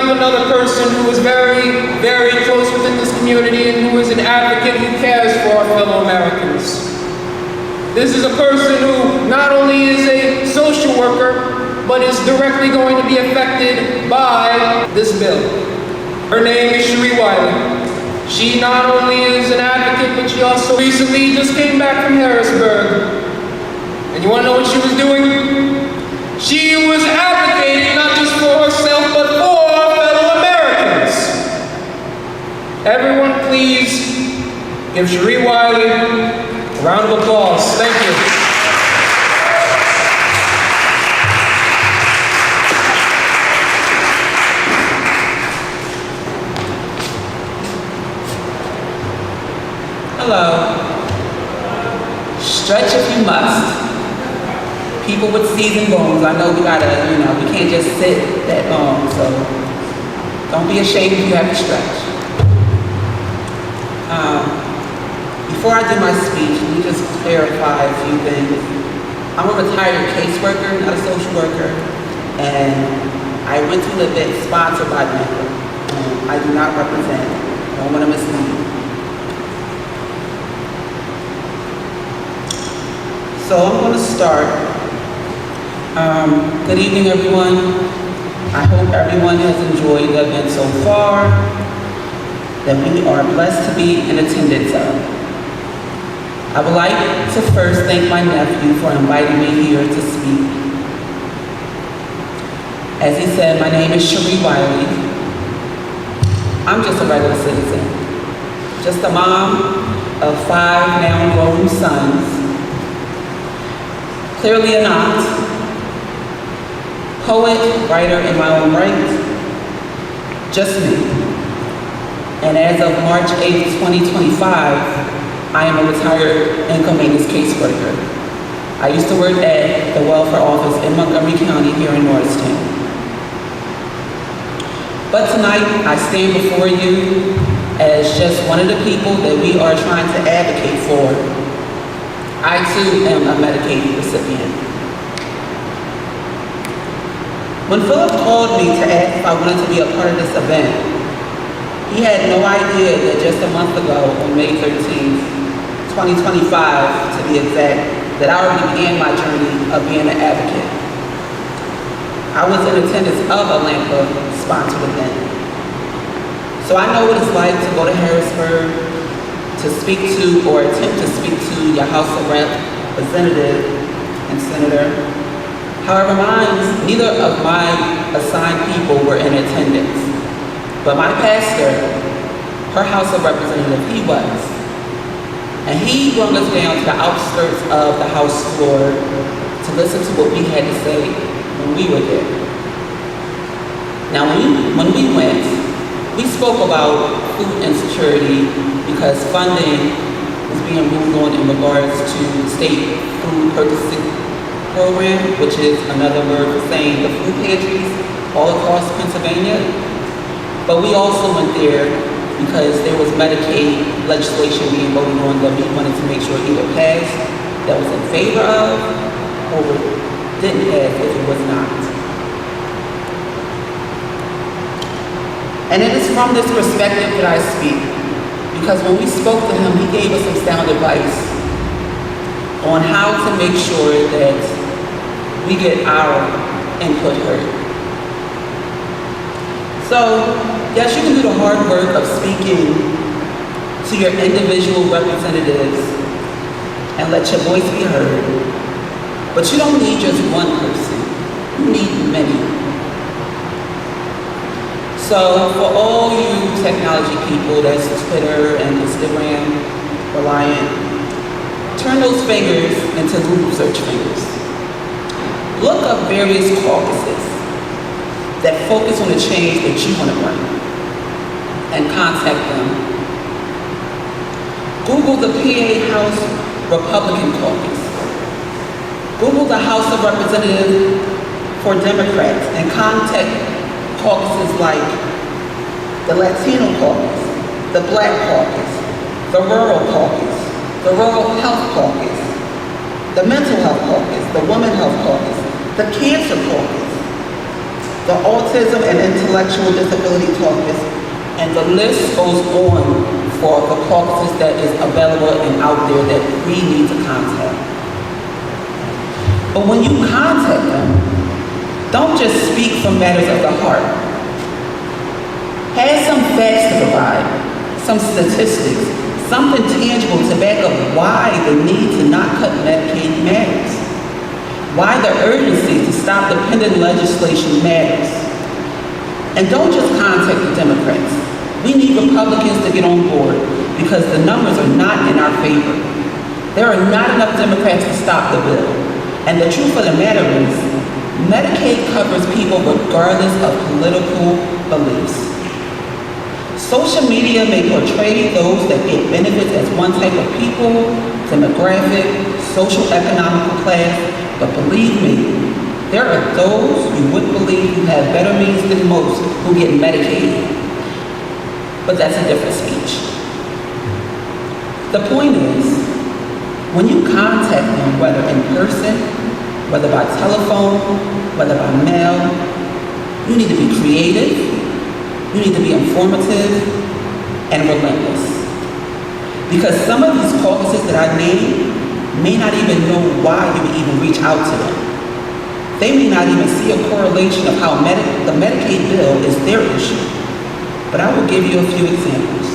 have another person who is very, very close within this community and who is an advocate who cares for our fellow Americans. This is a person who not only is a social worker, but is directly going to be affected by this bill. Her name is Wylie. She not only is an advocate, but she also recently just came back from Harrisburg. And you want to know what she was doing? She was advocating not just for herself, but for our fellow Americans. Everyone please give Wylie a round of applause. Thank you. Hello. Stretch if you must. People with seasoned bones, I know we gotta, we can't just sit that long, so don't be ashamed if you have to stretch. Before I do my speech, let me just clarify a few things. I'm a retired caseworker, not a social worker, and I went to an event sponsored by them. I do not represent, I don't want to mislead you. So I'm going to start. Good evening, everyone. I hope everyone has enjoyed the event so far, that we are blessed to be in attendance of. I would like to first thank my nephew for inviting me here to speak. As he said, my name is Wylie. I'm just a regular citizen, just a mom of 5 now grown sons. Clearly a not. Poet, writer in my own right. Just me. And as of March 8th, 2025, I am a retired income maintenance caseworker. I used to work at the welfare office in Montgomery County here in Norristown. But tonight, I stand before you as just one of the people that we are trying to advocate for. I too am a Medicaid recipient. When Phillip called me to ask if I wanted to be a part of this event, he had no idea that just a month ago, on May 13th, 2025 to be exact, that I already began my journey of being an advocate. I was in attendance of a LAMPA-sponsored event. So I know what it's like to go to Harrisburg, to speak to or attempt to speak to your House of Representative and Senator. However, neither of my assigned people were in attendance. But my pastor, her House of Representative, he was. And he brought us down to the outskirts of the House floor to listen to what we had to say when we were there. Now, when we went, we spoke about food insecurity because funding was being moved on in regards to the state food purchasing program, which is another word for saying the food pantries all across Pennsylvania. But we also went there because there was Medicaid legislation being voted on that we wanted to make sure either passed, that was in favor of, or didn't pass if it was not. And it is from this perspective that I speak, because when we spoke to him, he gave us some sound advice on how to make sure that we get our input heard. So, yes, you can do the hard work of speaking to your individual representatives and let your voice be heard, but you don't need just one person, you need many. So for all you technology people, that's Twitter and Instagram reliant, turn those fingers into Google search fingers. Look up various caucuses that focus on the change that you want to bring and contact them. Google the PA House Republican Caucus. Google the House of Representatives for Democrats and contact caucuses like the Latino Caucus, the Black Caucus, the Rural Caucus, the Rural Health Caucus, the Mental Health Caucus, the Women Health Caucus, the Cancer Caucus. the Autism and Intellectual Disability Caucus, and the list goes on for the caucuses that is available and out there that we need to contact. But when you contact them, don't just speak from matters of the heart. Have some facts to provide, some statistics, something tangible to back up why the need to not cut Medicaid matters, why the urgency to stop the pending legislation matters. And don't just contact the Democrats. We need Republicans to get on board because the numbers are not in our favor. There are not enough Democrats to stop the bill. And the truth of the matter is, Medicaid covers people regardless of political beliefs. Social media may portray those that get benefits as one type of people, demographic, social economical class, but believe me, there are those you wouldn't believe who have better means than most who get Medicaid. But that's a different speech. The point is, when you contact them, whether in person, whether by telephone, whether by mail, you need to be creative, you need to be informative, and relentless. Because some of these caucuses that I named may not even know why you would even reach out to them. They may not even see a correlation of how the Medicaid bill is their issue. But I will give you a few examples.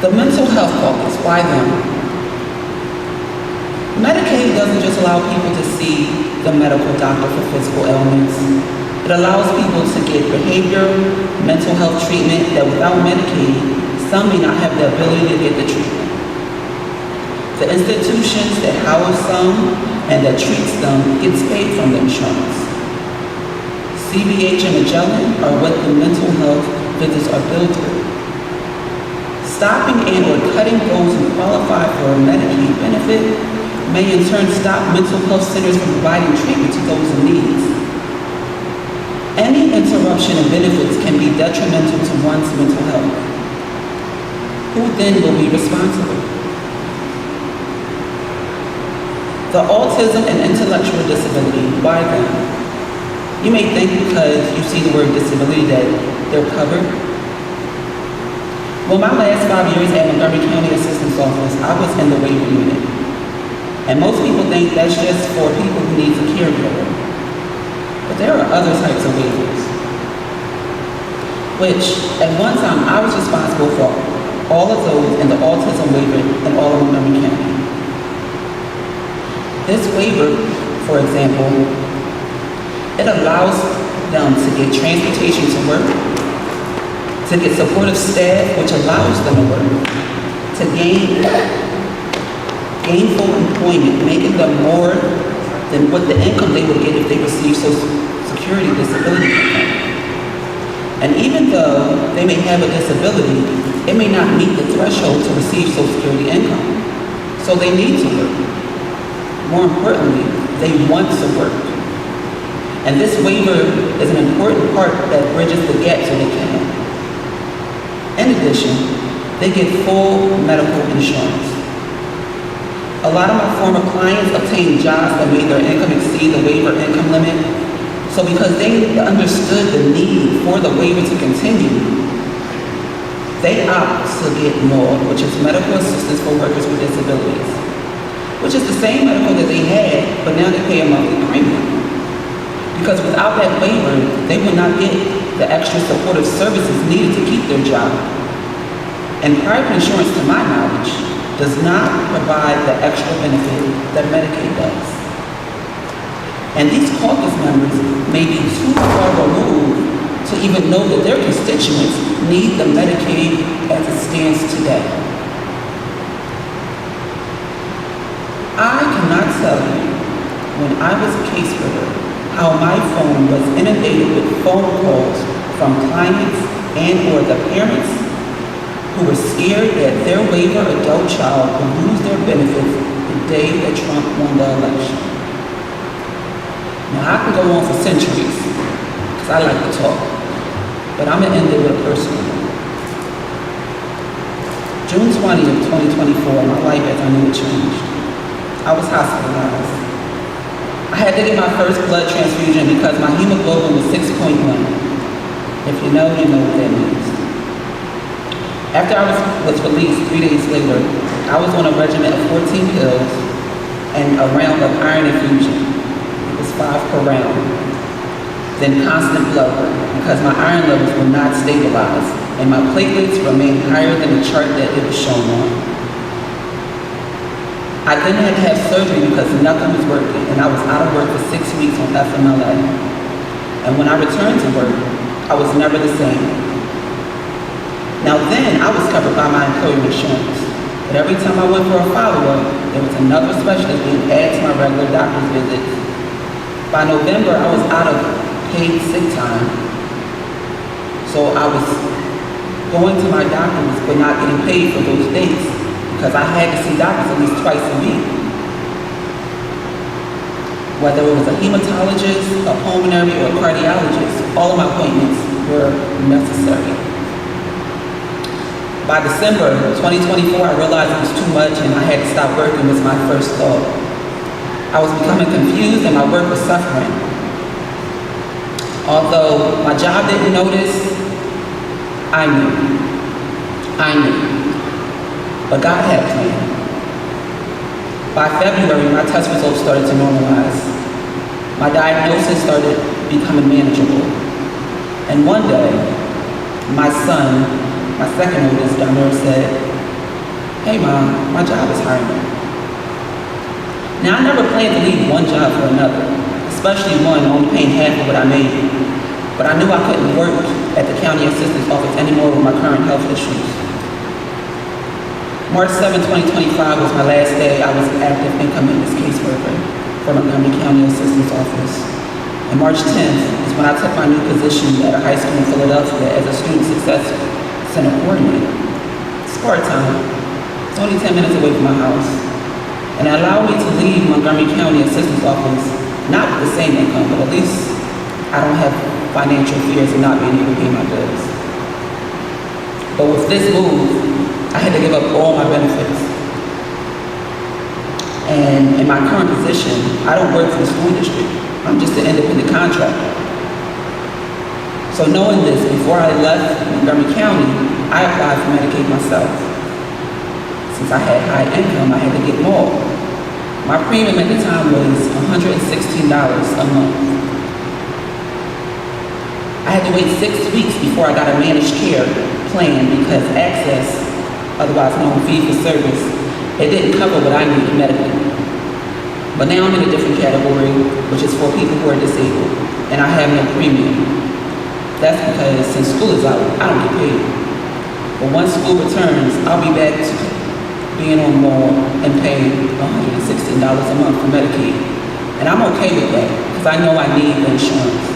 The Mental Health Caucus, why them? Medicaid doesn't just allow people to see the medical doctor for physical ailments. It allows people to get behavioral, mental health treatment that without Medicaid, some may not have the ability to get the treatment. The institutions that house some and that treats them gets paid from the insurance. CBH and Magellan are what the mental health visits are billed through. Stopping and or cutting those who qualify for a Medicaid benefit may in turn stop mental health centers from providing treatment to those in need. Any interruption of benefits can be detrimental to one's mental health. Who then will be responsible? The Autism and Intellectual Disability, why them? You may think because you see the word disability that they're covered. Well, my last 5 years at Montgomery County Assistance Office, I was in the waiver unit. And most people think that's just for people who need a caregiver. But there are other types of waivers, which at one time I was responsible for all of those in the autism waiver in all of Montgomery County. This waiver, for example, it allows them to get transportation to work, to get supportive staff, which allows them to work, to gain gainful employment, making them more than what the income they would get if they received Social Security disability income. And even though they may have a disability, it may not meet the threshold to receive Social Security income. So they need to work. More importantly, they want to work. And this waiver is an important part that bridges the gap so they can. In addition, they get full medical insurance. A lot of my former clients obtained jobs that made their income exceed the waiver income limit. So because they understood the need for the waiver to continue, they opt to get more, which is medical assistance for workers with disabilities, which is the same medical that they had, but now they pay a monthly premium. Because without that waiver, they would not get the extra supportive services needed to keep their job. And private insurance, to my knowledge, does not provide the extra benefit that Medicaid does. And these caucus members may be too far removed to even know that their constituents need the Medicaid as it stands today. I cannot tell you, when I was a caseworker, how my phone was inundated with phone calls from clients and or the parents who were scared that their waiver adult child would lose their benefits the day that Trump won the election. Now I can go on for centuries, because I like to talk, but I'm gonna end it with a personal one. June 20th, 2024, my life as I knew it changed. I was hospitalized. I had to get my first blood transfusion because my hemoglobin was 6.1. If you know, you know what that means. After I was released 3 days later, I was on a regimen of 14 pills and a round of iron infusion. It was 5 per round. Then constant blood work because my iron levels were not stabilized and my platelets remained higher than the chart that it was shown on. I then had to have surgery because nothing was working and I was out of work for 6 weeks on FMLA. And when I returned to work, I was never the same. Now then, I was covered by my employer insurance. But every time I went for a follow-up, there was another specialist being added to my regular doctor's visits. By November, I was out of paid sick time. So I was going to my doctors, but not getting paid for those dates because I had to see doctors at least twice a week. Whether it was a hematologist, a pulmonary, or a cardiologist, all of my appointments were necessary. By December 2024, I realized it was too much and I had to stop working was my first thought. I was becoming confused and my work was suffering. Although my job didn't notice, I knew. But God had a plan. By February, my test results started to normalize. My diagnosis started becoming manageable. And one day, my son, my second oldest down there, said, "Hey Mom, my job is hiring." Now I never planned to leave one job for another, especially one only paying half of what I made. But I knew I couldn't work at the county assistant's office anymore with my current health issues. March 7, 2025 was my last day I was an active income maintenance caseworker for Montgomery County Assistant's Office. And March 10th is when I took my new position at a high school in Philadelphia as a student success center coordinator. It's part-time. It's only 10 minutes away from my house. And it allowed me to leave Montgomery County Assistant's Office, not with the same income, but at least I don't have financial fears of not being able to pay my bills. But with this move, I had to give up all my benefits. And in my current position, I don't work for the school district. I'm just an independent contractor. So knowing this, before I left Montgomery County, I applied for Medicaid myself. Since I had high income, I had to get more. My premium at the time was $116 a month. I had to wait 6 weeks before I got a managed care plan because Access, otherwise known fee for service, it didn't cover what I needed medically. But now I'm in a different category, which is for people who are disabled, and I have no premium. That's because since school is out, I don't get paid. But once school returns, I'll be back to being on more and paying $116 a month for Medicaid. And I'm okay with that, because I know I need the insurance.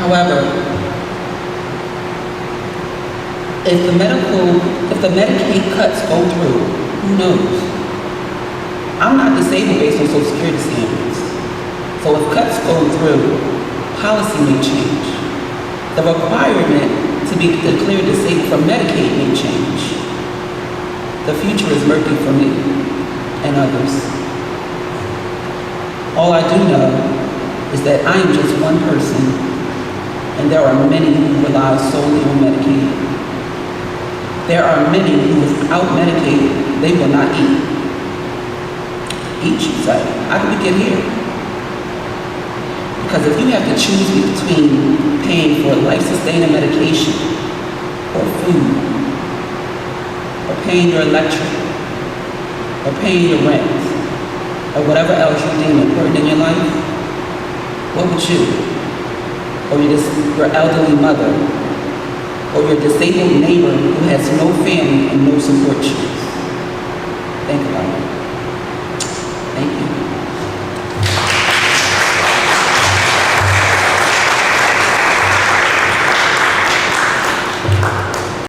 However, if the Medicaid cuts go through, who knows? I'm not disabled based on Social Security standards. So if cuts go through, policy may change. The requirement to be declared disabled from Medicaid may change. The future is murky for me and others. All I do know is that I am just one person, and there are many who rely solely on Medicaid. There are many who, without Medicaid, they will not eat. Eat, you say? How did we get here? Because if you have to choose between paying for life-sustaining medication or food, or paying your electric, or paying your rent, or whatever else you deem important in your life, what would you? Or your elderly mother, or your disabled neighbor who has no family and no support choose? Think about it.